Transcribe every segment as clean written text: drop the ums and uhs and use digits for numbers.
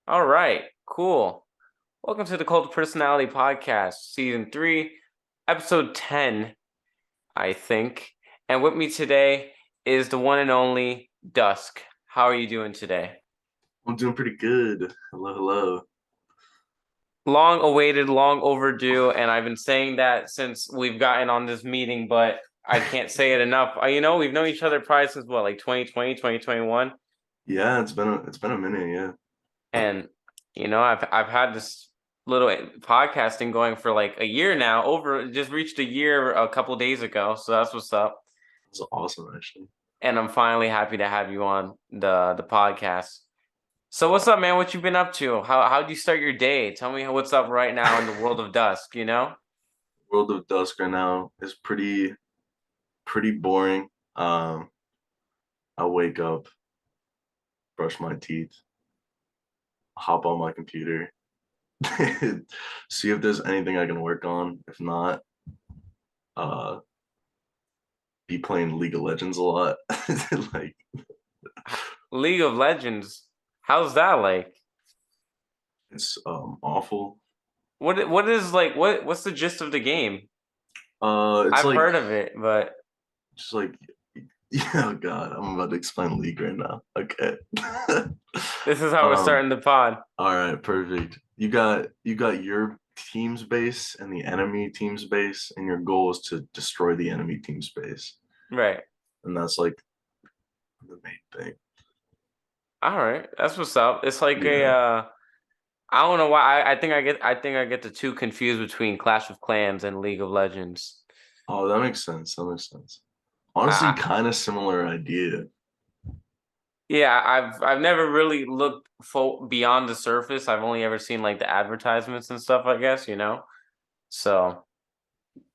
All right, cool. Welcome to the Cult of Personality Podcast, Season 3, Episode 10, I think. And with me today is the one and only Dusk. How are you doing today? I'm doing pretty good. Hello, hello. Long awaited, long overdue, and I've been saying that since we've gotten on this meeting, but I can't say it enough. We've known each other probably since what, like 2020, 2021? Yeah, it's been a minute, yeah. And I've had this little podcasting going for like a year now. Over just reached a year a couple days ago, so that's what's up. It's awesome actually. And I'm finally happy to have you on the podcast. So what's up, man? What you been up to? How'd you start your day? Tell me what's up right now in the world of Dusk. World of Dusk right now is pretty boring. I wake up, brush my teeth, hop on my computer, see if there's anything I can work on. If not, uh be playing League of Legends a lot. Like League of Legends. How's that like? it's awful. What is like what's the gist of the game? It's I've like heard of it, but just like oh God, I'm about to explain League right now. Okay. this is how we're Um, starting the pod. all right, perfect. You got your team's base and the enemy team's base, and your goal is to destroy the enemy team's base. Right. And that's like the main thing. All right, that's what's up. It's like a Yeah. I don't know why I think I get the two confused between Clash of Clans and League of Legends. Oh, that makes sense. That makes sense. Honestly, I, kind of similar idea. yeah, I've never really looked beyond the surface. I've only ever seen like the advertisements and stuff, I guess. So,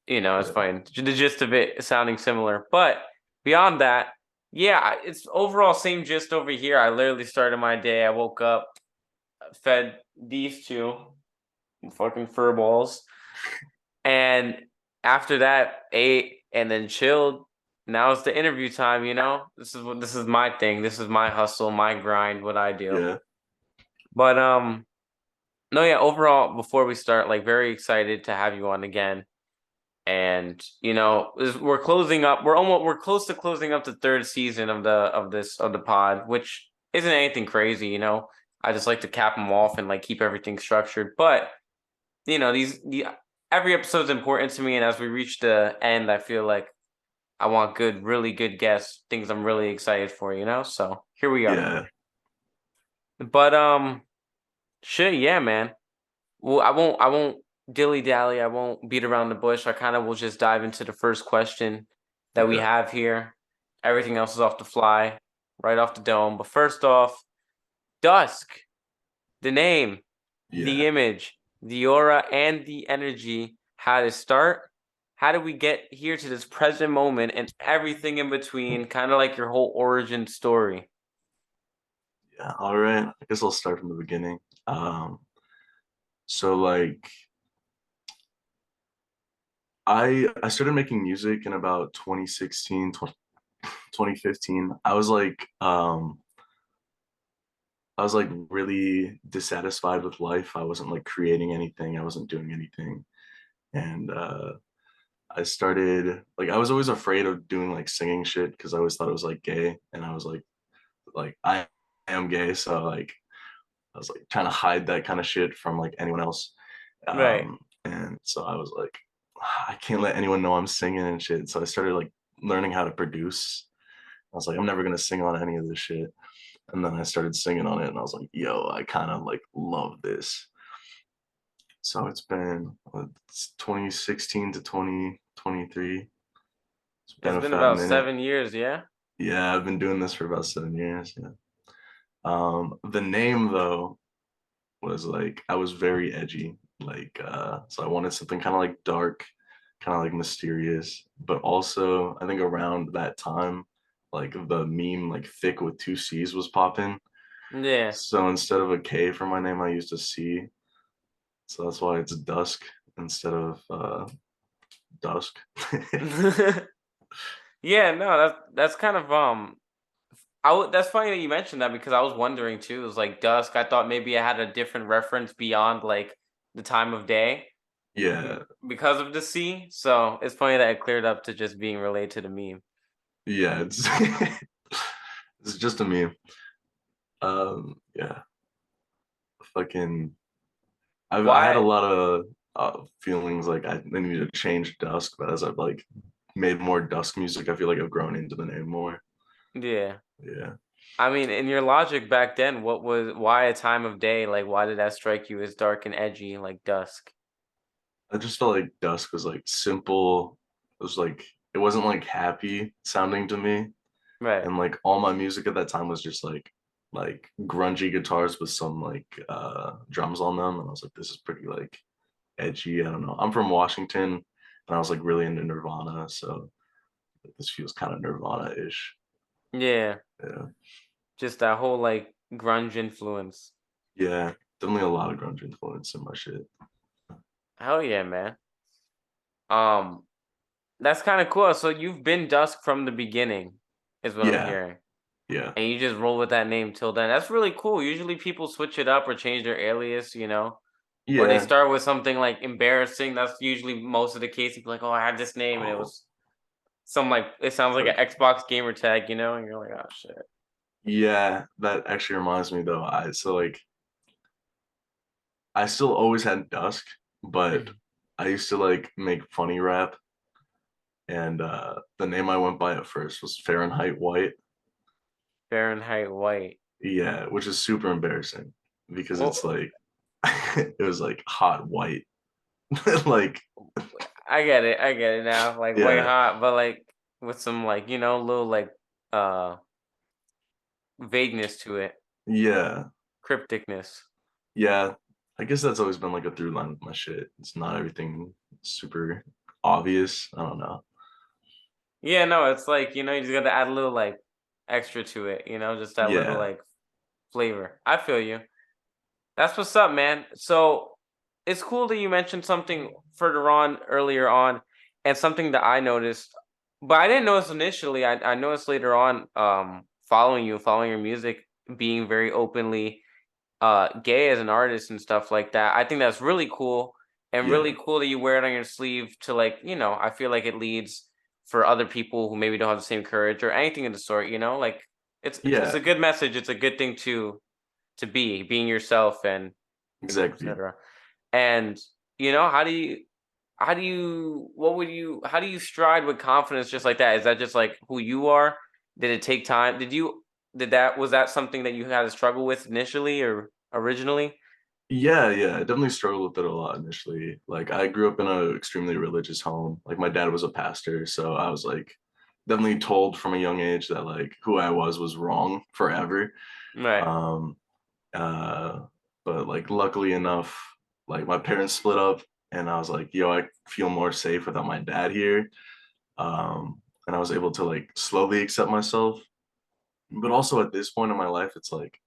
it's Yeah. fine. The gist of it sounding similar, but beyond that, yeah, it's overall same gist over here. I literally started my day. I woke up, fed these two fucking fur balls. And after that, ate and then chilled. Now it's the interview time. This is my thing. This is my hustle, my grind, what I do. Yeah. But no, yeah, overall, before we start, like very excited to have you on again. And we're closing up. We're close to closing up the third season of the pod, which isn't anything crazy. I just like to cap them off and like keep everything structured. But every episode's important to me, and as we reach the end, I feel like I want really good guests, things I'm really excited for. So here we are. Yeah. But shit, yeah, man. Well, I won't dilly dally. I won't beat around the bush. I kind of will just dive into the first question that we Okay. have here. Everything else is off the fly, right off the dome. But first off, Dusk, the name, Yeah. the image, the aura, and the energy. How to start? How did we get here to this present moment and everything in between? Kind of like your whole origin story. Yeah. All right. I guess I'll start from the beginning. So like I started making music in about 2016, 2015. I was like really dissatisfied with life. I wasn't like creating anything. I wasn't doing anything. And I started like I was always afraid of doing like singing shit because I always thought it was like gay. And I was like I am gay, so like I was like trying to hide that kind of shit from like anyone else. Right. And so I was like, I can't let anyone know I'm singing and shit. So I started like learning how to produce. I was like, I'm never gonna sing on any of this shit. And then I started singing on it, and I was like, yo, I kind of like love this. So it's 2016 to 2023. It's been It's a been fat about minute. 7 years, yeah? Yeah, I've been doing this for about 7 years. Yeah. The name though was like I was very edgy. So I wanted something kind of like dark, kind of like mysterious, but also I think around that time, like the meme like thick with two C's was popping. Yeah. So instead of a K for my name, I used a C. So that's why it's Dusk instead of Dusk. Yeah, no, that's kind of That's funny that you mentioned that because I was wondering too. It was like dusk. I thought maybe I had a different reference beyond like the time of day Yeah, because of the sea. So it's funny that it cleared up to just being related to the meme. yeah, it's it's just a meme. Yeah, fucking. I had a Why? lot of feelings like I needed to change Dusk, but as I've like made more Dusk music, I feel like I've grown into the name more. Yeah. Yeah, I mean, in your logic back then, why a time of day? Like, why did that strike you as dark and edgy, like dusk? I just felt like Dusk was like simple. It was like it wasn't like happy sounding to me, Right. and like all my music at that time was just like grungy guitars with some like drums on them, and I was like, this is pretty like edgy. I don't know. I'm from Washington, and I was like really into Nirvana, so this feels kind of Nirvana-ish. Yeah. Yeah. Just that whole like grunge influence. Yeah, definitely a lot of grunge influence in my shit. Hell yeah, man. Um, that's kind of cool. So you've been dusk from the beginning, is what I'm Yeah, hearing. yeah, And you just roll with that name till then. That's really cool. Usually people switch it up or change their alias, or they yeah. start with something like embarrassing. That's usually most of the case. People like, oh, I had this name and it Oh, was some like it sounds like an okay. Xbox gamer tag, and you're like, oh shit. Yeah, that actually reminds me though. Like I still always had Dusk, but I used to like make funny rap, and the name I went by at first was Fahrenheit White. Fahrenheit White. Yeah, which is super embarrassing because it's Well, like it was like hot white. Like I get it now. Like white yeah, hot, but like with some like, little like uh vagueness to it, yeah, crypticness. yeah. I guess that's always been like a through line with my shit. It's not everything super obvious. I don't know. Yeah, no, it's like, you just gotta add a little like extra to it, just that little Yeah, like flavor. I feel you. That's what's up, man. So it's cool that you mentioned something further on earlier on, and something that I noticed, but I didn't notice initially. I noticed later on, following you, following your music, being very openly gay as an artist and stuff like that. I think that's really cool and yeah, really cool that you wear it on your sleeve to like, I feel like it leads for other people who maybe don't have the same courage or anything of the sort, like it's yeah. a good message. It's a good thing to being yourself and Exactly. etc. And how do you stride with confidence just like that? Is that just like who you are? Did it take time? Was that something that you had to struggle with initially or originally? Yeah, yeah. I definitely struggled with it a lot initially. Like I grew up in an extremely religious home. Like my dad was a pastor, so I was like definitely told from a young age that like who I was wrong forever. Right. Um uh but like luckily enough, like my parents split up and I was like, yo, I feel more safe without my dad here. And I was able to like slowly accept myself. But also at this point in my life, it's like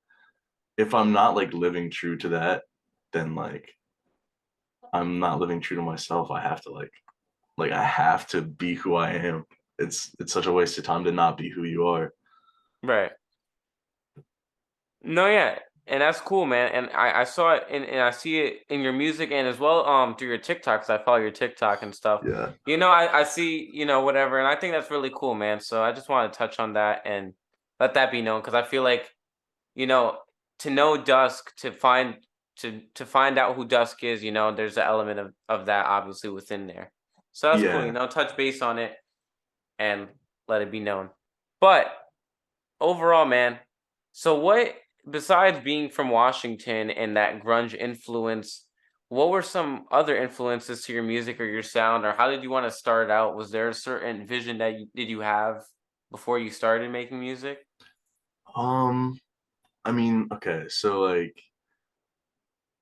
if I'm not like living true to that, then like I'm not living true to myself. I have to like I have to be who I am. It's such a waste of time to not be who you are. Right. No, yeah, and that's cool, man. And I saw it, and I see it in your music, and as well through your TikToks. I follow your TikTok and stuff. Yeah. I see whatever, and I think that's really cool, man. So I just want to touch on that and let that be known because I feel like you know to know Dusk to find out who Dusk is. There's an element of that obviously within there. So that's cool. Yeah. Touch base on it and let it be known. But overall, man. So what besides being from Washington and that grunge influence, what were some other influences to your music or your sound or how did you want to start out? Was there a certain vision that did you have before you started making music? Um I mean, okay, so like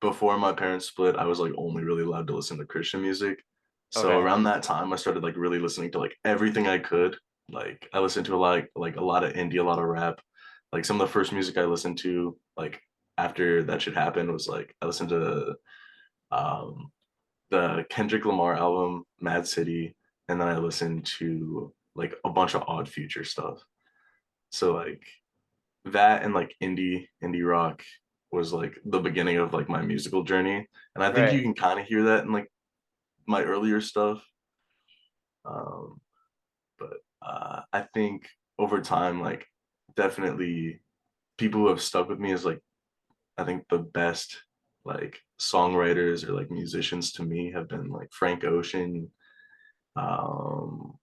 before my parents split, I was like only really allowed to listen to Christian music. So Okay. around that time I started like really listening to like everything I could. Like I listened to like a lot of indie, a lot of rap. Like some of the first music I listened to like after that shit happened was like I listened to um the Kendrick Lamar album, Mad City, and then I listened to like a bunch of Odd Future stuff. So like that and like indie rock was like the beginning of like my musical journey, and I think Right. you can kind of hear that in like my earlier stuff. Um, but I think over time, like definitely people who have stuck with me is like I think the best like songwriters or like musicians to me have been like Frank Ocean, um,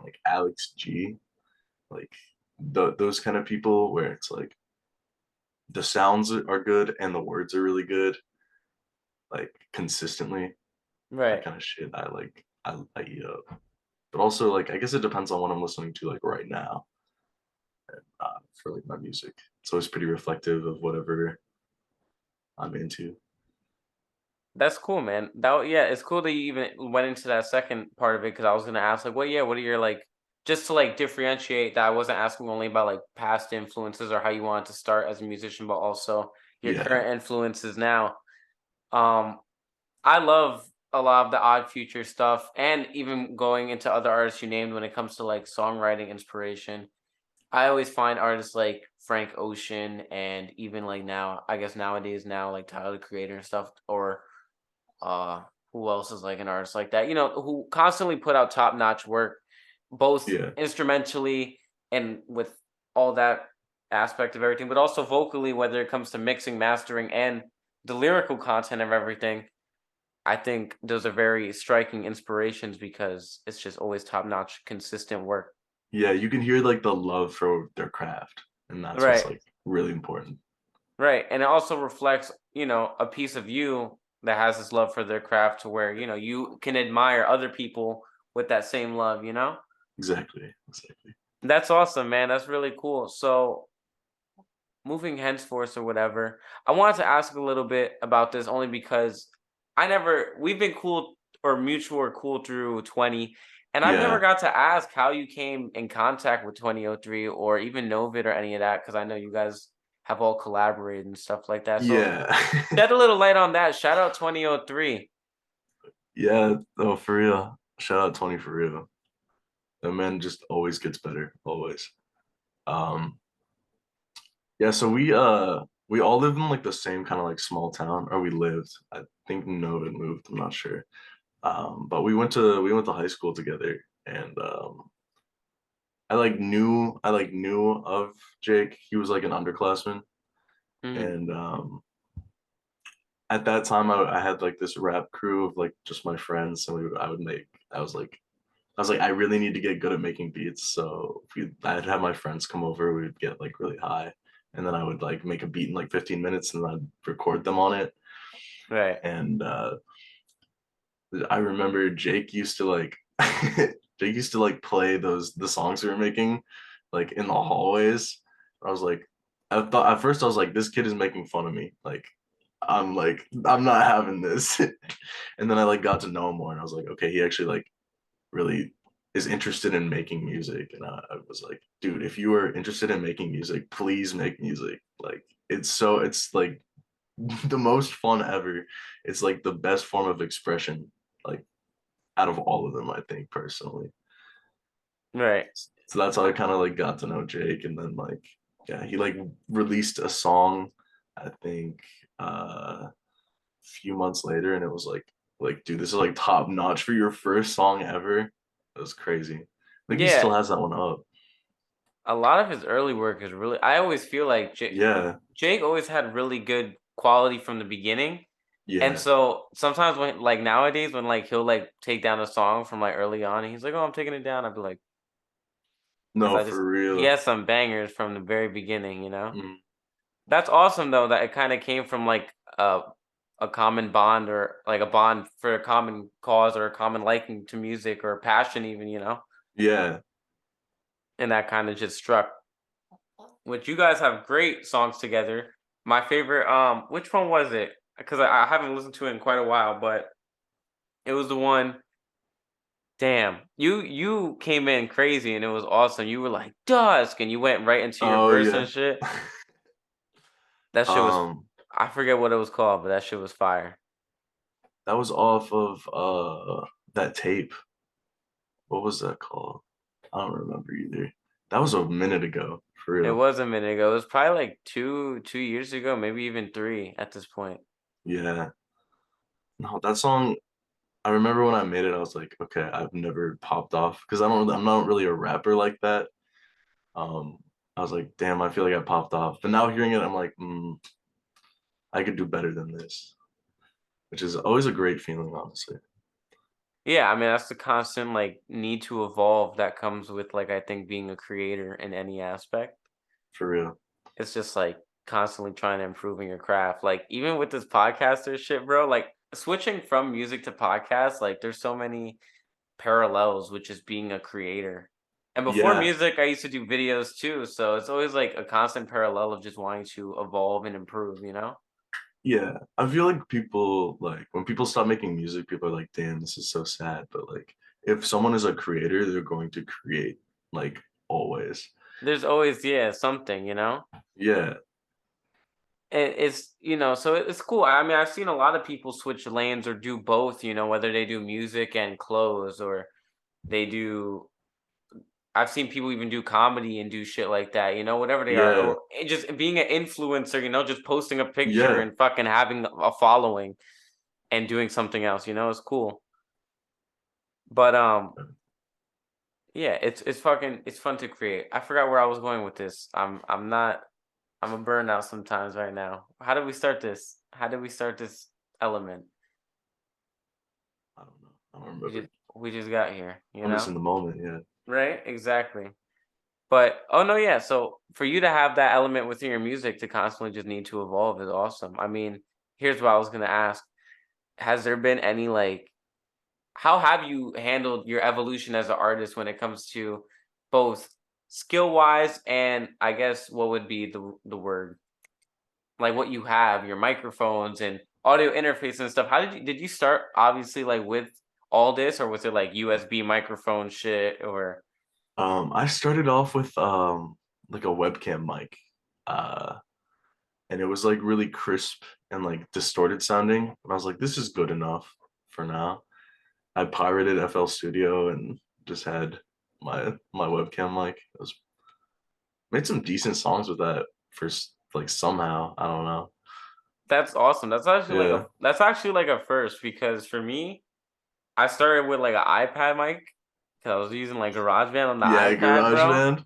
like Alex G, like those kind of people where it's like the sounds are good and the words are really good, like consistently. That Right. kind of shit I eat up. But also like I guess it depends on what I'm listening to like right now for like my music. It's always pretty reflective of whatever I'm into. That's cool, man. Yeah, it's cool that you even went into that second part of it because I was gonna ask like, what are your like just to like differentiate that I wasn't asking only about like past influences or how you wanted to start as a musician, but also your Yeah, current influences now. Um, I love a lot of the Odd Future stuff, and even going into other artists you named when it comes to like songwriting inspiration. I always find artists like Frank Ocean and even like now, I guess nowadays now like Tyler the Creator and stuff, or uh who else is like an artist like that, who constantly put out top-notch work, both yeah, instrumentally and with all that aspect of everything, but also vocally, whether it comes to mixing, mastering, and the lyrical content of everything. I think those are very striking inspirations because it's just always top-notch, consistent work. yeah. You can hear like the love for their craft, and that's what's Right. like really important. Right. And it also reflects, a piece of you that has this love for their craft to where, you can admire other people with that same love. Exactly, exactly. That's awesome, man. That's really cool. So, moving henceforth or whatever, I wanted to ask a little bit about this only because we've been cool or mutual or cool through 20, and I've never Yeah, got to ask how you came in contact with 2003 or even Novid or any of that because I know you guys have all collaborated and stuff like that. So, yeah, shed a little light on that. Shout out 2003. yeah. Oh, for real. Shout out 20 for real. That man just always gets better, always. Um, yeah, so we all lived in like the same kind of like small town, or we lived. I think Noah moved, I'm not sure. But we went to high school together, and I like knew of Jake. He was like an underclassman, Mhm. and at that time I had like this rap crew of like just my friends, and I would make. I was like, I really need to get good at making beats. So I'd have my friends come over, we'd get like really high, and then I would like make a beat in like 15 minutes and then I'd record them on it. Right. And I remember Jake used to like Jake used to like play the songs we were making like in the hallways. I was like, I thought at first I was like, this kid is making fun of me. Like, I'm not having this. And then I like got to know him more and I was like, okay, he actually like really is interested in making music. And I was like, dude, if you are interested in making music, please make music. Like it's like the most fun ever. It's like the best form of expression, like out of all of them, I think personally. Right. So that's how I kind of like got to know Jake. And then like, yeah, he like released a song, I think a few months later, and it was like, dude, this is like top notch for your first song ever. It was crazy. I think he Yeah. still has that one up. A lot of his early work is really. I always feel like Yeah, Jake always had really good quality from the beginning. And yeah. so sometimes when like nowadays when like he'll like take down a song from like early on and he's like, "Oh, I'm taking it down." I'd be like, because No, I for just he real. has some bangers from the very beginning. Mm. That's awesome though that it kind of came from like a common bond or like a bond for a common cause or a common liking to music or passion even. Yeah. And that kind of just struck. Which you guys have great songs together. My favorite, which one was it? Because I haven't listened to it in quite a while, but it was the one. Damn, you came in crazy and it was awesome. You were like dusk, and you went right into your Oh verse and yeah. shit. That shit was. Um, I forget what it was called, but that shit was fire. that was off of that tape. What was that called? I don't remember either. That was a minute ago, for It real. was a minute ago. It was probably like 2 years ago, maybe even 3 at this point. Yeah. No, that song, I remember when I made it, I was like, okay, I've never popped off because I'm not really a rapper like that. Um, I was like, damn, I feel like I popped off. But now hearing it, I'm like, I could do better than this, which is always a great feeling, honestly, Yeah, I mean, that's the constant, like, need to evolve that comes with, like, I think being a creator in any aspect. for real. It's just, like, constantly trying to improving your craft. Like, even with this podcaster shit, bro, like, switching from music to podcast, like, there's so many parallels with just being a creator. And before Yeah, music, I used to do videos too, so it's always, like, a constant parallel of just wanting to evolve and improve, you know? yeah. I feel like people like when people stop making music, people are like, damn, this is so sad. But like, if someone is a creator, they're going to create like always. There's always, yeah, something, you know? Yeah, It's so it's cool. I mean, I've seen a lot of people switch lanes or do both, whether they do music and clothes or they do I've seen people even do comedy and do shit like that, whatever they are. yeah, Or just being an influencer, just posting a picture yeah. and fucking having a following and doing something else, it's cool. But yeah, it's fun to create. I forgot where I was going with this. I'm not I'm a burnout sometimes right now. How did we start this? How did we start this element? I don't know. I don't We remember. just we just got here, you I'm just know? in the moment. Yeah. Right? Exactly. But oh no, yeah. So for you to have that element within your music to constantly just need to evolve is awesome. I mean, here's what I was gonna ask. Has there been any like how have you handled your evolution as an artist when it comes to both skill wise and I guess what would be the word? Like what you have, your microphones and audio interface and stuff. How did you start obviously like with all this or was it like USB microphone shit or I started off with like a webcam mic. Uh, and it was like really crisp and like distorted sounding. And I was like, this is good enough for now. I pirated FL Studio and just had my webcam mic. It was made some decent songs with that first, like somehow. I don't know. that's awesome. Yeah. That's actually like a first because for me, I started with like an iPad mic because I was using like GarageBand on the Yeah, iPad, bro, GarageBand.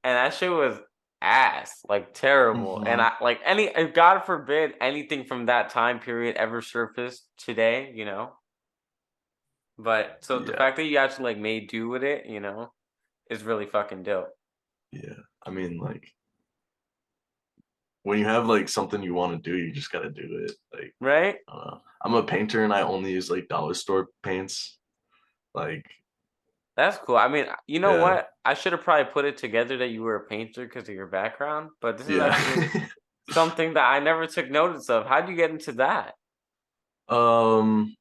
and that shit was ass, like terrible. And Hmm. I like and God forbid anything from that time period ever surfaced today, But so the Yeah, fact that you actually like made do with it, is really fucking dope, yeah. I mean, like when you have like something you want to do, you just gotta do it. Like, right? I don't know. I'm a painter and I only use like dollar store paints. Like, That's cool. I mean, you know yeah, what? I should have probably put it together that you were a painter because of your background, but this is yeah. actually something that I never took notice of. How'd you get into that? um,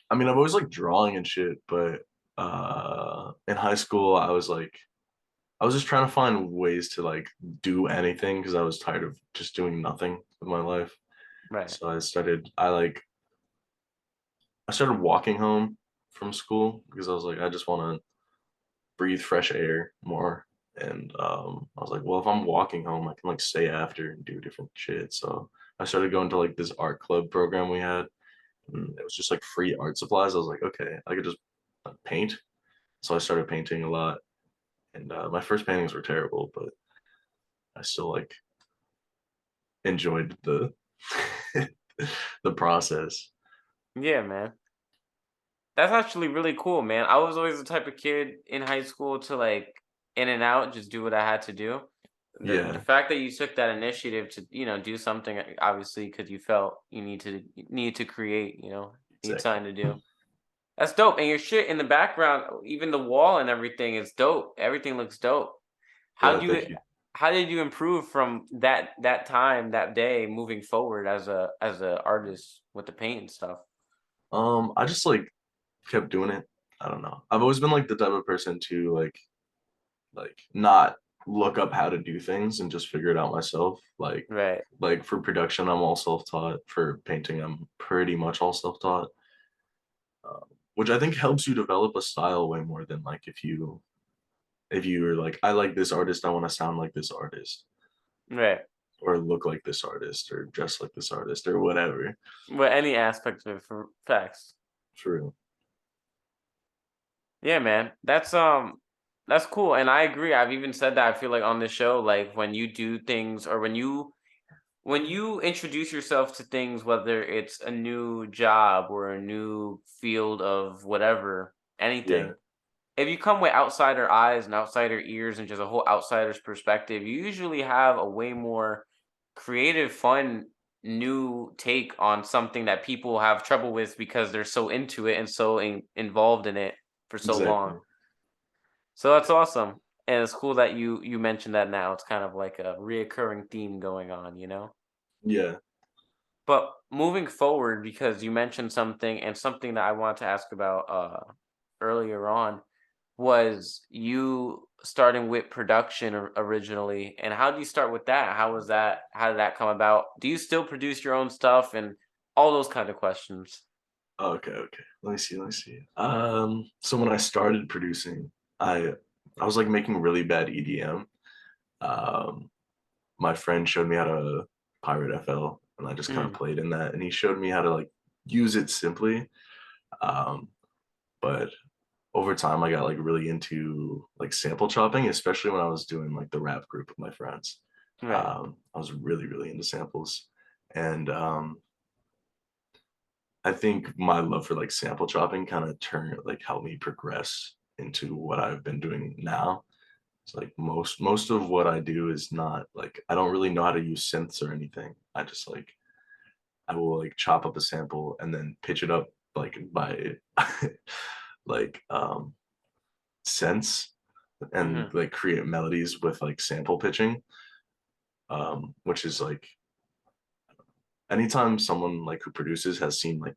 I mean, I've always liked drawing and shit, but in high school, I was just trying to find ways to like do anything because I was tired of just doing nothing with my life. Right. So I started walking home from school because I was like, I just want to breathe fresh air more. And I was like, well, if I'm walking home, I can like stay after and do different shit. So I started going to like this art club program we had. And it was just like free art supplies. I was like, okay, I could just paint. So I started painting a lot. And my first paintings were terrible, but I still like enjoyed the the process. Yeah, man. That's actually really cool, man. I was always the type of kid in high school to like in and out, just do what I had to do. The Yeah, fact that you took that initiative to, do something obviously because you felt you need to create, need exactly. something to do. That's dope. And your shit in the background, even the wall and everything is dope. Everything looks dope. How Yeah, do you thank you. how did you improve from that time, that day moving forward as a artist with the paint and stuff? I just like kept doing it. I don't know. I've always been like the type of person to like not look up how to do things and just figure it out myself. Right. Like for production, I'm all self-taught. For painting, I'm pretty much all self-taught, which I think helps you develop a style way more than like if you if you were like, I like this artist, I want to sound like this artist, Right. or look like this artist, or dress like this artist, or whatever. But any aspect of it for facts. True. Yeah, man. That's cool. And I agree. I've even said that I feel like on this show, like when you do things or when you introduce yourself to things, whether it's a new job or a new field of whatever, Yeah, anything, if you come with outsider eyes and outsider ears and just a whole outsider's perspective, you usually have a way more creative, fun, new take on something that people have trouble with because they're so into it and so involved in it for so long. exactly. So that's awesome. And it's cool that you mentioned that now. It's kind of like a reoccurring theme going on, you know? Yeah. But moving forward, because you mentioned something and something that I wanted to ask about earlier on was you starting with production originally, and how do you start with that? How was that? How did that come about? Do you still produce your own stuff and all those kind of questions? Okay, okay. Let me see, let me see. So when I started producing, I I was like making really bad EDM. Um, my friend showed me how to pirate FL, and I just kind of Mm, played in that, and he showed me how to like use it simply. Um, but over time I got like really into like sample chopping, especially when I was doing like the rap group with my friends. right. I was really, really into samples. And I think my love for like sample chopping kind of turned like helped me progress into what I've been doing now. It's like most of what I do is not like I don't really know how to use synths or anything. I just like I will like chop up a sample and then pitch it up like by like sense and Hmm. like create melodies with like sample pitching, which is like anytime someone like who produces has seen like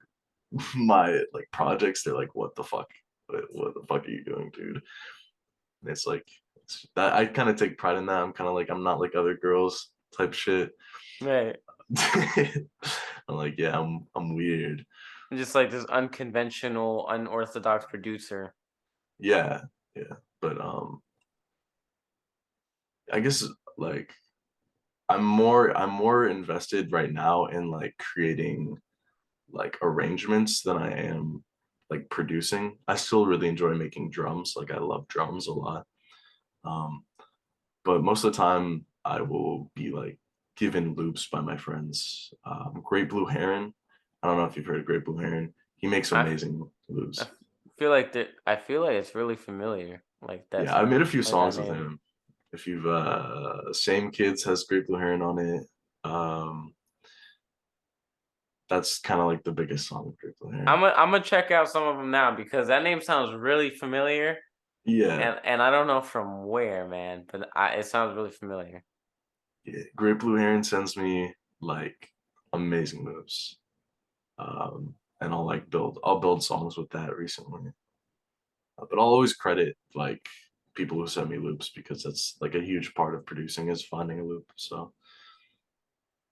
my like projects, they're like, what the fuck? What the fuck are you doing, dude? And it's like that I kind of take pride in that. I'm kind of like I'm not like other girls type shit. Right. I'm like, yeah, I'm weird. Just like this unconventional, unorthodox producer. Yeah, yeah. But I guess like I'm more invested right now in like creating like arrangements than I am like producing. I still really enjoy making drums. Like I love drums a lot. Um, but most of the time I will be like given loops by my friends. Great Blue Heron. I don't know if you've heard of Great Blue Heron. He makes I, f- amazing I loops. f- feel like that. I feel like it's really familiar. Like that Yeah, I made a sound, few like that songs with name. him. If you've Same Kids has Great Blue Heron on it. Um, that's kind of like the biggest song of Great Blue Heron. I'm gonna check out some of them now because that name sounds really familiar, Yeah, and I don't know from where, man, but it sounds really familiar. yeah. Great Blue Heron sends me like amazing moves. And I'll build songs with that recently. But I'll always credit like people who send me loops because that's like a huge part of producing is finding a loop. So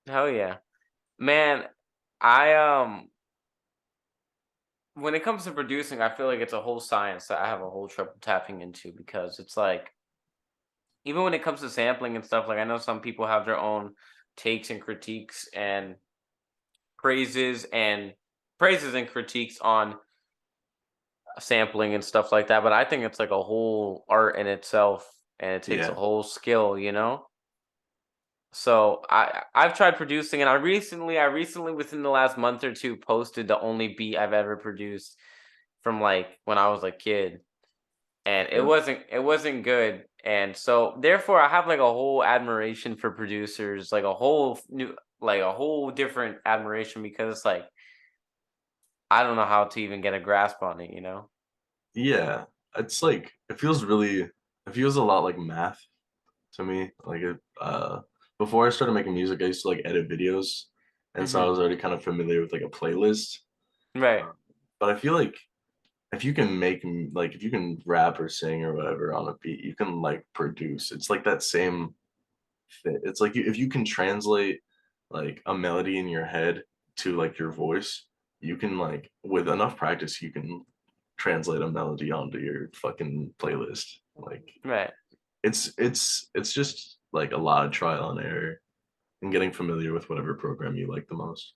Hell yeah, man. I when it comes to producing, I feel like it's a whole science that I have a whole trouble tapping into because it's like even when it comes to sampling and stuff, like I know some people have their own takes and critiques and praises and praises and critiques on sampling and stuff like that, but I think it's like a whole art in itself and it takes a yeah, whole skill, you know? So I've tried producing and I recently within the last month or two posted the only beat I've ever produced from like when I was a kid and it yeah, wasn't good. And so therefore I have like a whole admiration for producers, like a whole new like a whole different admiration because it's like I don't know how to even get a grasp on it, you know? yeah. It's like it feels a lot like math to me. Before I started making music, I used to like edit videos, and so I Mhm. was already kind of familiar with like a playlist. Right. Uh, but I feel like if you can like if you can rap or sing or whatever on a beat, you can like produce. It's like that same fit. It's like if you can translate like a melody in your head to like your voice, you can like with enough practice, you can translate a melody onto your fucking playlist. Like Right. it's just like a lot of trial and error and getting familiar with whatever program you like the most.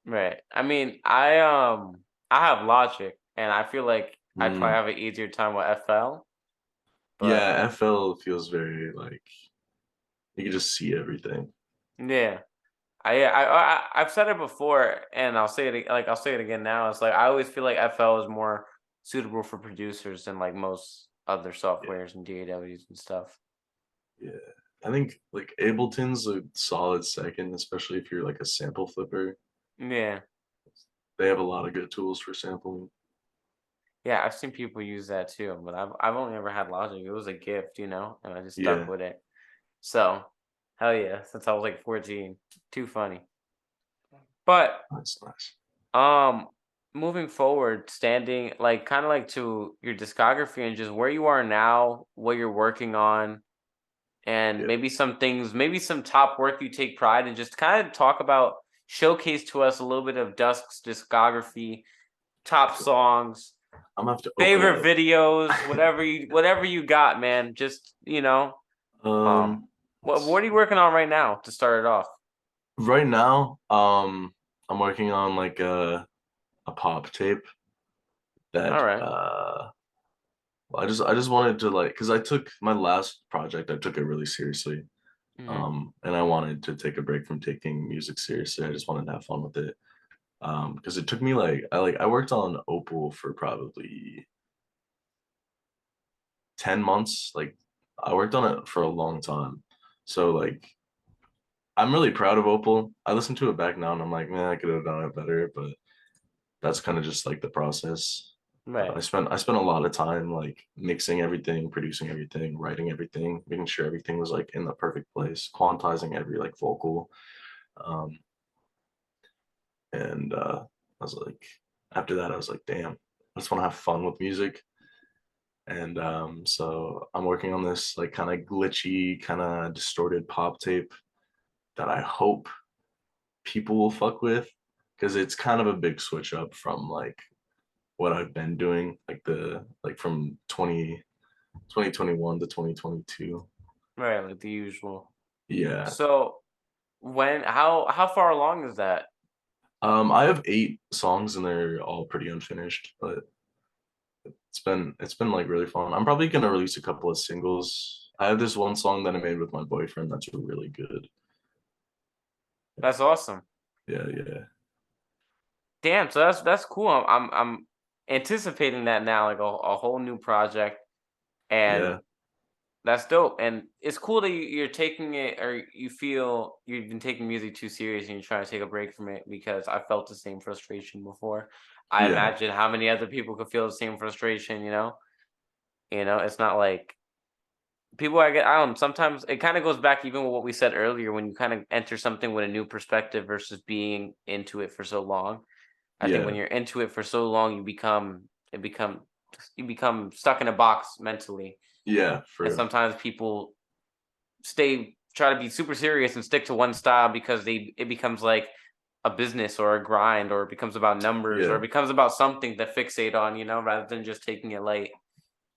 Right. I mean, I have Logic, and I feel like I probably Mm. have an easier time with FL, but Yeah, FL feels very like you can just see everything. yeah. I've said it before, and I'll say it again now. It's like I always feel like FL is more suitable for producers than like most other Yeah, softwares and DAWs and stuff. yeah. I think like Ableton's a solid second, especially if you're like a sample flipper. Yeah. They have a lot of good tools for sampling. Yeah, I've seen people use that too, but I've only ever had Logic. It was a gift, and I just stuck Yeah, with it. So, hell yeah, since I was like 14. Too funny. But that's nice. um moving forward, standing like kind of like to your discography and just where you are now, what you're working on, and Yeah, maybe some things, maybe some top work you take pride in, just kind of talk about showcase to us a little bit of Dusk's discography, top songs, I'm gonna have to open it favorite up. videos, whatever you got, man. Just, Um, what are you working on right now to start it off? right now, I'm working on like a pop tape All that right. well, I just wanted to like because I took my last project, I took it really seriously. Mhm. And I wanted to take a break from taking music seriously. I just wanted to have fun with it. Because it took me I worked on Opal for probably 10 months. Like I worked on it for a long time. So like I'm really proud of Opal. I listen to it back now and I'm like, man, I could have done it better, but that's kind of just like the process. Right. I spent a lot of time like mixing everything, producing everything, writing everything, making sure everything was like in the perfect place, quantizing every like vocal. Um, and I was like, after that, I was like, damn, I just want to have fun with music. And so I'm working on this like kind of glitchy, kind of distorted pop tape that I hope people will fuck with because it's kind of a big switch up from like what I've been doing, like from 2021 to 2022. Right, like the usual. Yeah. So, how far along is that? I have 8 songs and they're all pretty unfinished, but it's been like really fun. I'm probably gonna release a couple of singles. I have this one song that I made with my boyfriend that's really good. That's awesome. Yeah, yeah, Damn, so that's cool. I'm anticipating that now, like a whole new project, and yeah, that's dope. And it's cool that you're taking it, or you feel you've been taking music too serious, and you're trying to take a break from it. Because I felt the same frustration before. I yeah, imagine how many other people could feel the same frustration. It's not like people. I don't. Sometimes it kind of goes back even with what we said earlier when you kind of enter something with a new perspective versus being into it for so long. I think when yeah, you're into it for so long, you become stuck in a box mentally. yeah, for And real. sometimes people try to be super serious and stick to one style because it becomes like a business or a grind, or it becomes about numbers, or it Yeah. becomes about something to fixate on, rather than just taking it light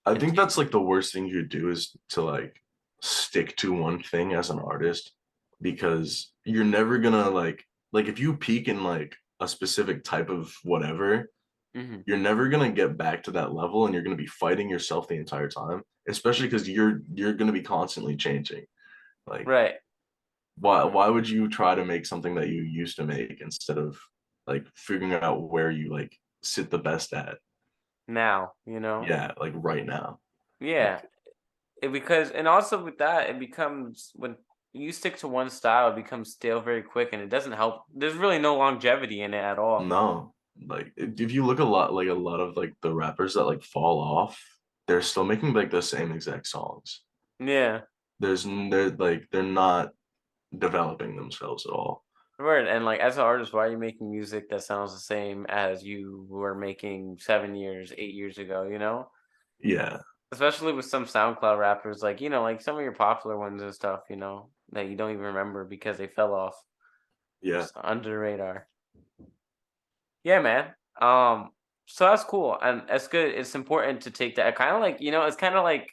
I and think that's like the worst thing you could do is to like stick to one thing as an artist because you're never gonna like if you peak in like a specific type of whatever, Mhm. you're never gonna get back to that level and you're gonna be fighting yourself the entire time, especially because you're gonna be constantly changing. Like Right. why would you try to make something that you used to make instead of like figuring out where you like sit the best at? Now, Yeah, like right now. yeah. Like Because and also with that, it becomes when you stick to one style, it becomes stale very quick, and it doesn't help. There's really no longevity in it at all. no. Like if you look a lot of like the rappers that like fall off, they're still making like the same exact songs. Yeah. They're not developing themselves at all. Right, and like as an artist, why are you making music that sounds the same as you were making 7 years, 8 years ago? Yeah. Especially with some SoundCloud rappers, like like some of your popular ones and stuff, that you don't even remember because they fell off Yeah. just under the radar. Yeah, man. So that's cool, and that's good. It's important to take that kind of like it's kind of like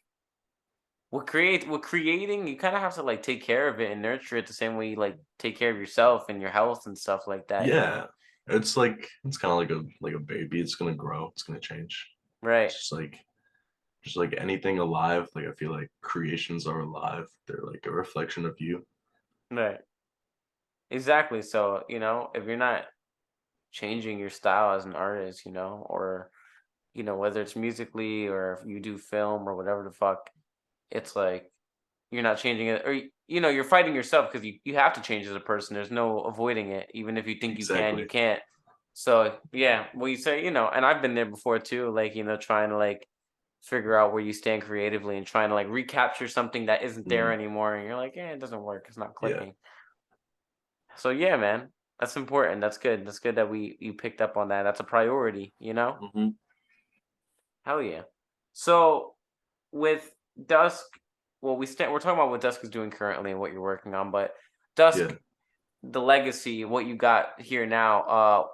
with creating, you kind of have to like take care of it and nurture it the same way you like take care of yourself and your health and stuff like that, you know? Yeah. It's like it's kind of like a baby. It's gonna grow. It's gonna change. Right. It's just like anything alive. Like I feel like creations are alive. They're like a reflection of you. Right. Exactly. So, if you're not changing your style as an artist, or whether it's musically or if you do film or whatever the fuck, it's like you're not changing it, or you're fighting yourself because you have to change as a person. There's no avoiding it. Even if you think you can, you Exactly. can't. So yeah, well, you say, and I've been there before too, like, trying to like figure out where you stand creatively and trying to like recapture something that isn't there Mm, anymore, and you're like, it doesn't work, it's not yeah. clicking. So yeah, man, that's important. That's good. That's good that we you picked up on that. That's a priority, you know? Hmm. Hell yeah. So with Dusk, well, we're talking about what Dusk is doing currently and what you're working on, but Yeah. Dusk, the legacy, what you got here now,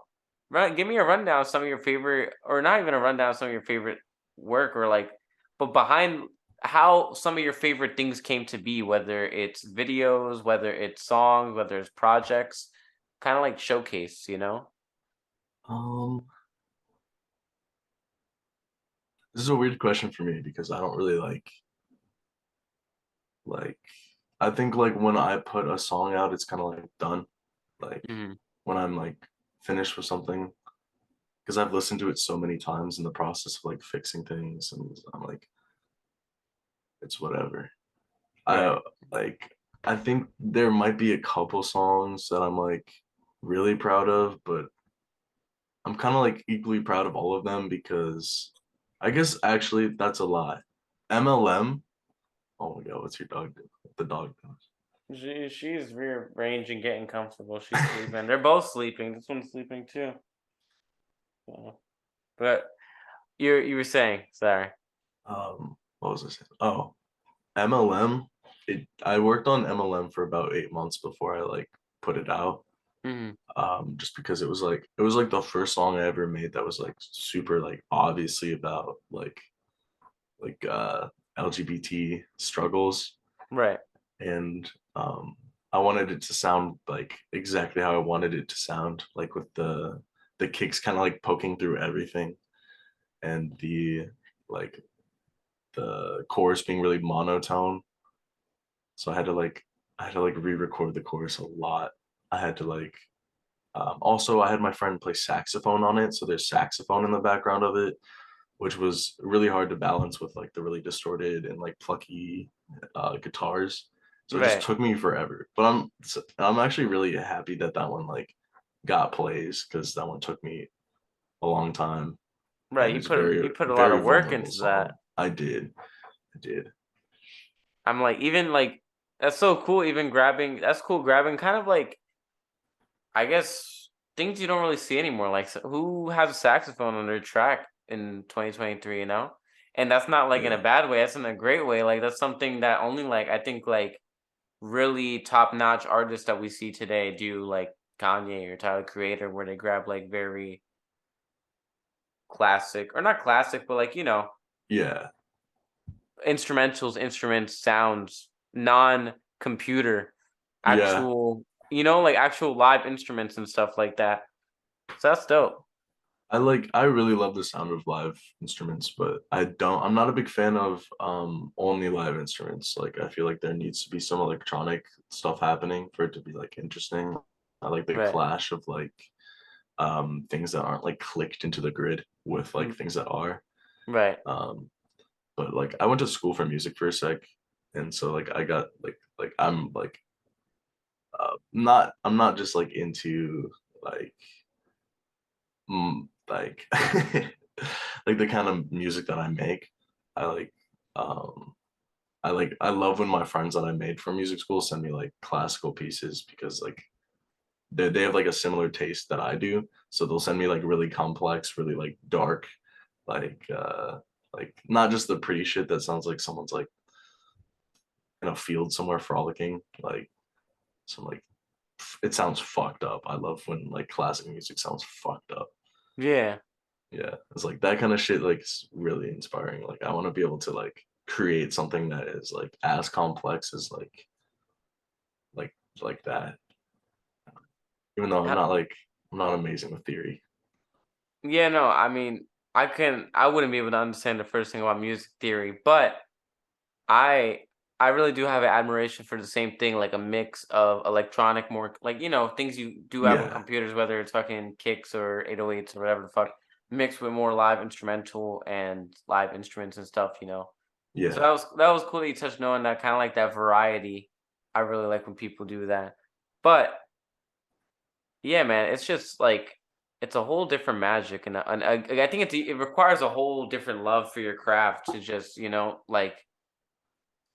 give me a rundown of some of your favorite, or not even a rundown of some of your favorite work, or like, but behind how some of your favorite things came to be, whether it's videos, whether it's songs, whether it's projects, kind of like showcase, you know? Um, this is a weird question for me because I don't really like I think like when I put a song out, it's kind of like done. Like Hmm. when I'm like finished with something, because I've listened to it so many times in the process of like fixing things, and I'm like, it's whatever. Right, I like I think there might be a couple songs that I'm like really proud of, but I'm kind of like equally proud of all of them because I guess actually that's a lie. MLM. Oh my God, what's your dog do? The dog she's rearranging, getting comfortable. She's sleeping. They're both sleeping. This one's sleeping too. So, but you were saying, sorry. what was I saying? Oh, MLM. I worked on MLM for about 8 months before I like put it out. Hmm. Just because it was like the first song I ever made that was like super like obviously about like LGBT struggles, Right, and I wanted it to sound like exactly how I wanted it to sound, like with the kicks kind of like poking through everything, and like the chorus being really monotone. So I had to like re-record the chorus a lot. I had to like also I had my friend play saxophone on it, so there's saxophone in the background of it, which was really hard to balance with like the really distorted and like plucky guitars. So it just right, took me forever. But I'm actually really happy that that one like got plays because that one took me a long time, right. and You it's put very you put a lot very of work vulnerable into that. song. I did. I did. I'm like, even like, that's so cool. Even grabbing, that's cool. Grabbing kind of like, I guess, things you don't really see anymore. Like, who has a saxophone on their track in 2023? And that's not like in a Yeah. bad way. That's in a great way. Like, that's something that only like I think like really top notch artists that we see today do, like Kanye or Tyler Creator, where they grab like very classic, or not classic, but like Yeah. instrumentals, instruments, sounds, non-computer, Yeah. actual, like actual live instruments and stuff like that. So that's dope. I really love the sound of live instruments, but I'm not a big fan of only live instruments. Like I feel like there needs to be some electronic stuff happening for it to be like interesting. I like the Right. clash of like things that aren't like clicked into the grid with like Mm. things that are. Right. Um but like I went to school for music for a sec, and so like I got like I'm like not I'm not just like into like like like the kind of music that I make. I like um I love when my friends that I made from music school send me like classical pieces because like they have like a similar taste that I do. So they'll send me like really complex, really like dark, like not just the pretty shit that sounds like someone's like in a field somewhere frolicking, like some like it sounds fucked up. I love when like classic music sounds fucked up. Yeah. Yeah, it's like that kind of shit like is really inspiring. Like I want to be able to like create something that is like as complex as like that. Even though How- I'm not amazing with theory. Yeah, no, I mean, I wouldn't be able to understand the first thing about music theory, but I I really do have an admiration for the same thing, like a mix of electronic, more like things you do have on Yeah, computers, whether it's fucking kicks or 808s or whatever the fuck, mixed with more live instrumental and live instruments and stuff. So yeah, that was cool that you touched on that kind of like that variety. I really like when people do that, but yeah, man, it's just like it's a whole different magic, and I think it requires a whole different love for your craft to just like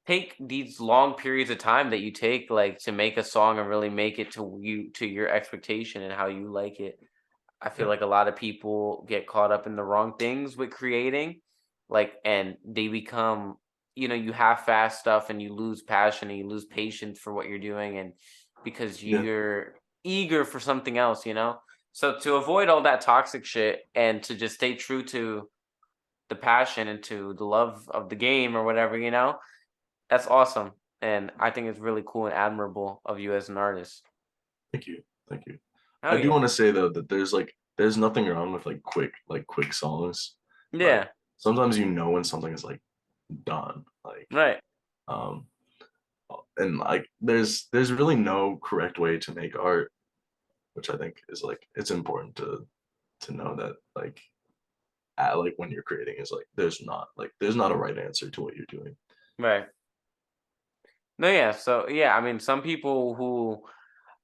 take these long periods of time that you take like to make a song and really make it to your expectation and how you like it. I feel yeah, like a lot of people get caught up in the wrong things with creating, like, and they become, you half-fast stuff and you lose passion and you lose patience for what you're doing, and because yeah, you're eager for something else. So to avoid all that toxic shit and to just stay true to the passion and to the love of the game or whatever, that's awesome. And I think it's really cool and admirable of you as an artist. thank you, thank you. Oh I do yeah. want to say though that there's nothing wrong with like quick songs. Like Yeah. sometimes you know when something is like done. Right. Um and like there's really no correct way to make art, which I think is like it's important to know that like when you're creating is like there's not a right answer to what you're doing. Right. No, yeah. So yeah, I mean, some people who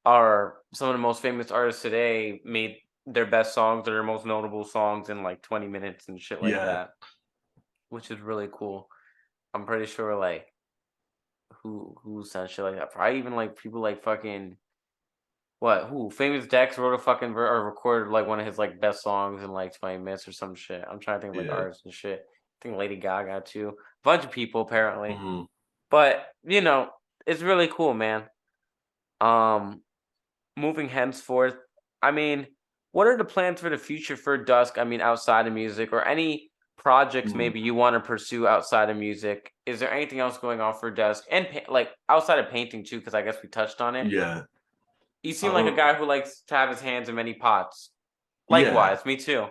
are some of the most famous artists today made their best songs or their most notable songs in like 20 minutes and shit like Yeah. that, which is really cool. I'm pretty sure like who's done shit like that. Probably even like people like fucking what who famous Dex wrote a fucking or recorded like one of his like best songs in like 20 minutes or some shit. I'm trying to think of like Yeah. artists and shit. I think Lady Gaga too. A bunch of people apparently. Mhm. But it's really cool, man. Um Moving henceforth, I mean, what are the plans for the future for Dusk? I mean, outside of music or any projects Mhm. maybe you want to pursue outside of music? Is there anything else going on for Dusk and like outside of painting too? Because I guess we touched on it. Yeah. You seem like a Um guy who likes to have his hands in many pots. yeah. Likewise, me too.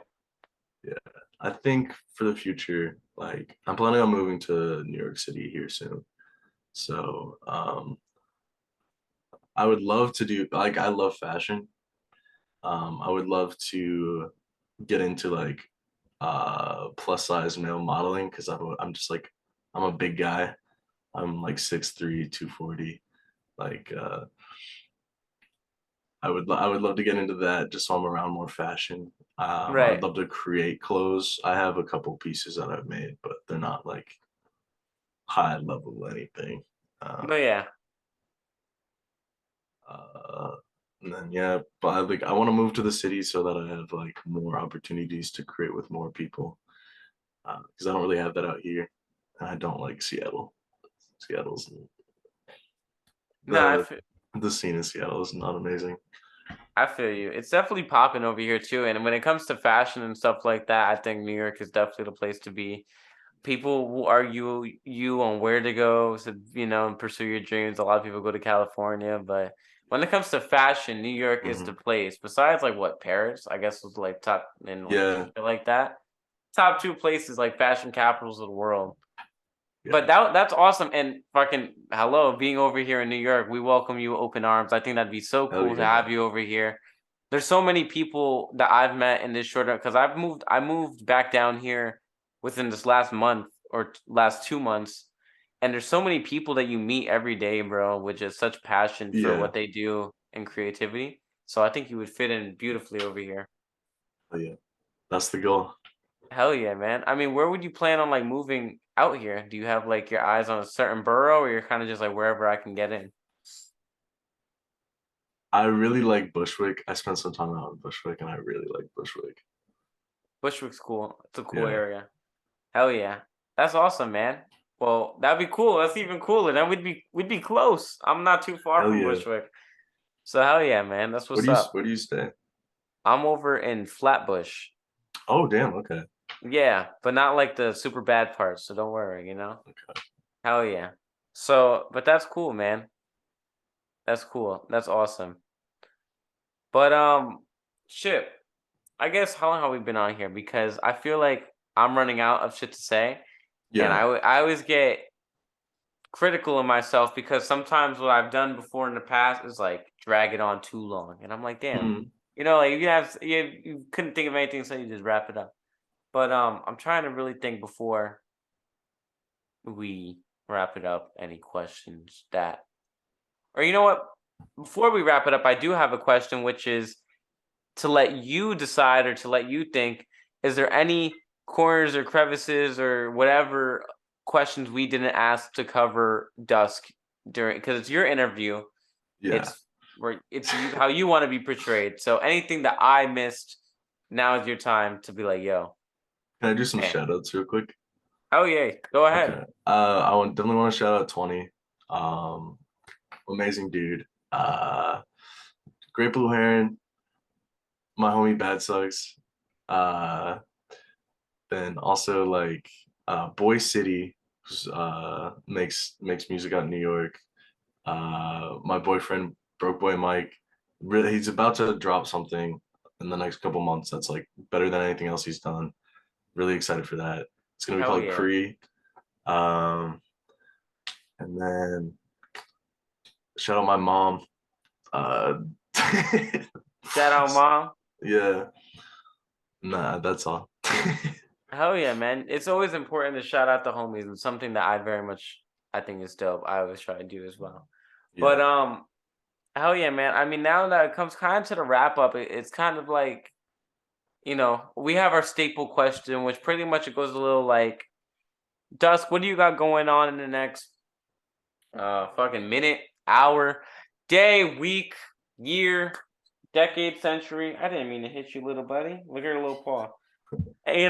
Yeah. I think for the future, like I'm planning on moving to New York City here soon. So, I would love to do like I love fashion. I would love to get into like plus size male modeling because I'm just like I'm a big guy. I'm like 6'3", 240. Like I would love to get into that just so I'm around more fashion. I Right. would love to create clothes. I have a couple pieces that I've made, but they're not like high level anything. No, Um, yeah. uh, and then yeah, but I want to move to the city so that I have like more opportunities to create with more people. Because I don't really have that out here, and I don't like Seattle. Seattle's No, the the scene in Seattle is not amazing. I feel you. It's definitely popping over here too. And when it comes to fashion and stuff like that, I think New York is definitely the place to be. People will argue you on where to go and pursue your dreams. A lot of people go to California, but when it comes to fashion, New York is Hmm. the place. Besides, like what Paris, I guess was like top and like Yeah, shit like that. Top two places like fashion capitals of the world. But yeah, that's awesome. And fucking hello, being over here in New York, we welcome you open arms. I think that'd be so hell cool to yeah. have you over here. There's so many people that I've met in this short because I moved back down here within this last month or last 2 months. And there's so many people that you meet every day, bro, with just such passion for Yeah, what they do and creativity. So I think you would fit in beautifully over here. hell yeah. That's the goal. Hell yeah, man. I mean, where would you plan on like moving out here? Do you have like your eyes on a certain borough or you're kind of just like wherever I can get in? I really like Bushwick. I spent some time out in Bushwick, and I really like Bushwick. Bushwick's cool. It's a cool Yeah, area. Hell yeah. That's awesome, man. Well, that'd be cool. That's even cooler. Then we'd be close. I'm not too far hell from yeah. Bushwick. So hell yeah, man. That's what's up. Where do you stay? I'm over in Flatbush. Oh, damn. Okay. Yeah, but not like the super bad parts. So don't worry. You know. Okay. Hell yeah. So, but that's cool, man. That's cool. That's awesome. But shit. I guess how long have we been on here? Because I feel like I'm running out of shit to say, and Yeah. I always get critical of myself because sometimes what I've done before in the past is like drag it on too long, and I'm like, damn, Mhm. like you couldn't think of anything, so you just wrap it up. But I'm trying to really think before we wrap it up. Any questions that, or you know what? Before we wrap it up, I do have a question, which is to let you decide or to let you think, is there any corners or crevices or whatever questions we didn't ask to cover Dusk during, because it's your interview. Yeah. It's you, how you want to be portrayed. So anything that I missed, now is your time to be like, yo, Can I do some man. shout outs real quick? Oh yeah, go ahead. Okay. Definitely want to shout out 20. Um, Amazing dude. Great Blue Heron, my homie Bad Sucks. Uh, then also like Boy City, who's makes music out in New York. My boyfriend Broke Boy Mike, really he's about to drop something in the next couple months that's like better than anything else he's done. Really excited for that. It's gonna be Hell called yeah. Pre. Um, and then shout out my mom. Uh, Shout out, mom. yeah, nah, that's all. Hell yeah, man. It's always important to shout out the homies, and something that I very much I think is dope. I always try to do as well. But Yeah. hell yeah, man. I mean, now that it comes kind of to the wrap up, it's kind of like, we have our staple question, which pretty much it goes a little like, Dusk, what do you got going on in the next fucking minute, hour, day, week, year, decade, century? I didn't mean to hit you, little buddy. Look at your little paw. Hey,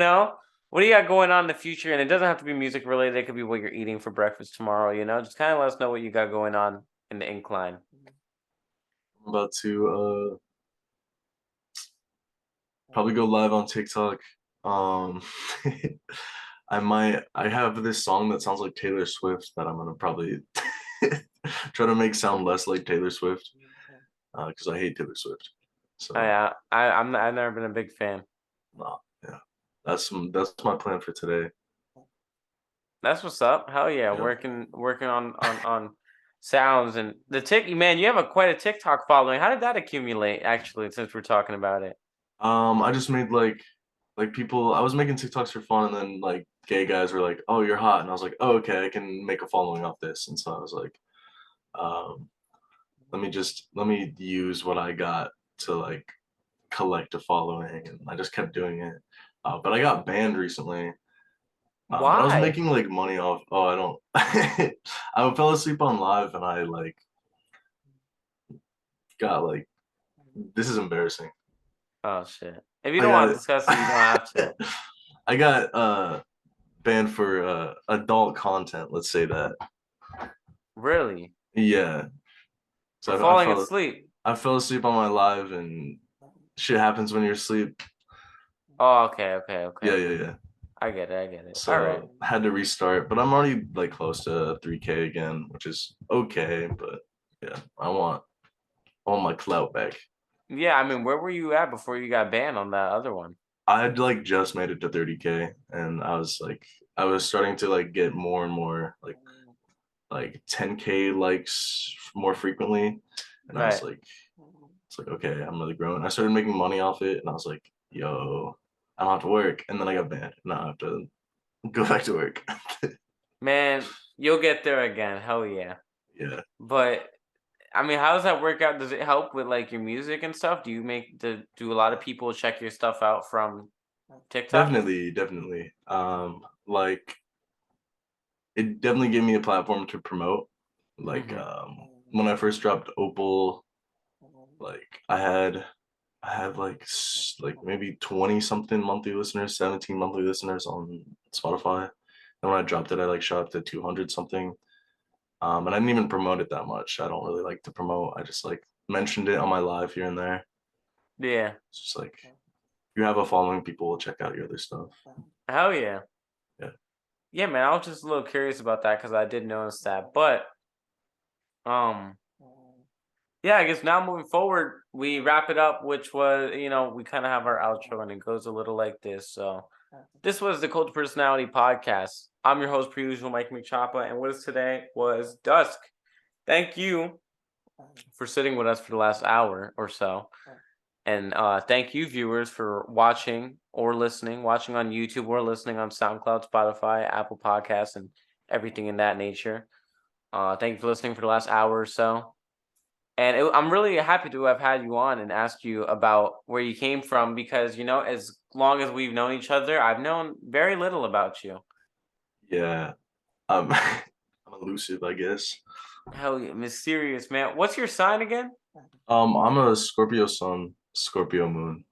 what do you got going on in the future? And it doesn't have to be music related. It could be what you're eating for breakfast tomorrow. Just kind of let us know what you got going on in the incline. I'm about to probably go live on TikTok. Um, I have this song that sounds like Taylor Swift that I'm gonna probably try to make sound less like Taylor Swift because I hate Taylor Swift. Oh, So yeah, I've never been a big fan. yeah, that's my plan for today. That's what's up. Hell yeah, Yep. working on sounds and the tick. Man, you have quite a TikTok following. How did that accumulate? Actually, since we're talking about it. I just made like people. I was making TikToks for fun, and then like gay guys were like, "Oh, you're hot," and I was like, "Oh, okay, I can make a following off this." And so I was like, um, let me use what I got to like collect a following, and I just kept doing it. But I got banned recently. But I was Why? making like money off. Oh, I don't. I fell asleep on live, and I like got like this is embarrassing. Oh shit. If you I don't want to got discuss it, you don't have to. I got banned for adult content. Let's say that. Really? Yeah. For So falling asleep? I fell asleep on my live, and shit happens when you're asleep. Oh, okay, okay, Yeah, okay. yeah, yeah. I get it. I get it. All right. So I had to restart, but I'm already like close to 3K again, which is okay. But yeah, I want my clout back. Yeah, I mean, where were you at before you got banned on that other one? I had like just made it to 30K, and I was starting to like get more and more like 10K likes more frequently, and I was Right. like, it's like okay, I'm really growing. I started making money off it, and I was like, yo, I don't have to work, and then I got banned. Now I have to go back to work. Man, you'll get there again. Hell yeah. Yeah, But I mean, how does that work out? Does it help with like your music and stuff? Do a lot of people check your stuff out from TikTok? definitely, definitely. Like it definitely gave me a platform to promote. Like Mm-hmm. when I first dropped Opal, like I had like maybe 20 something monthly listeners, 17 monthly listeners on Spotify. And when I dropped it, I like shot up to 200 something. And I didn't even promote it that much. I don't really like to promote. I just like mentioned it on my live here and there. Yeah. It's just like you have a following, people will check out your other stuff. Hell yeah. Yeah. Yeah, man. I was just a little curious about that because I did notice that. But um, yeah, I guess now moving forward, we wrap it up, which was, we kind of have our outro and it goes a little like this. So this was the Cult of Personality podcast. I'm your host, per usual, Mikeymcchoppa, and with us today was Dusk. Thank you for sitting with us for the last hour or so. And thank you, viewers, for watching or listening, watching on YouTube or listening on SoundCloud, Spotify, Apple Podcasts, and everything in that nature. Thank you for listening for the last hour or so. And I'm really happy to have had you on and asked you about where you came from because, as long as we've known each other, I've known very little about you. Yeah. I'm elusive, I guess. Hell yeah, mysterious, man. What's your sign again? I'm a Scorpio sun, Scorpio moon.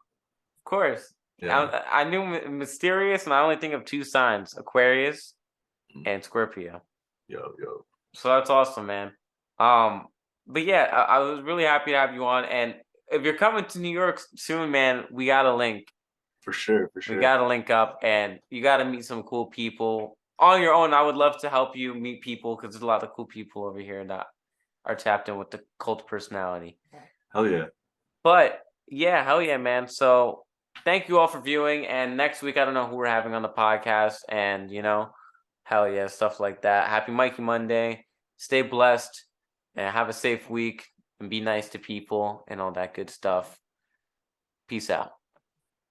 Of course. Yeah. I knew mysterious, and I only think of two signs: Aquarius and Scorpio. Yo. So that's awesome, man. But yeah, I was really happy to have you on. And if you're coming to New York soon, man, we gotta link. For sure. We gotta link up, and you gotta meet some cool people on your own. I would love to help you meet people because there's a lot of cool people over here that are tapped in with the cult personality. Hell yeah. But yeah, hell yeah, man. So thank you all for viewing. And next week, I don't know who we're having on the podcast, and hell yeah, stuff like that. Happy Mikey Monday. Stay blessed and have a safe week and be nice to people and all that good stuff. Peace out.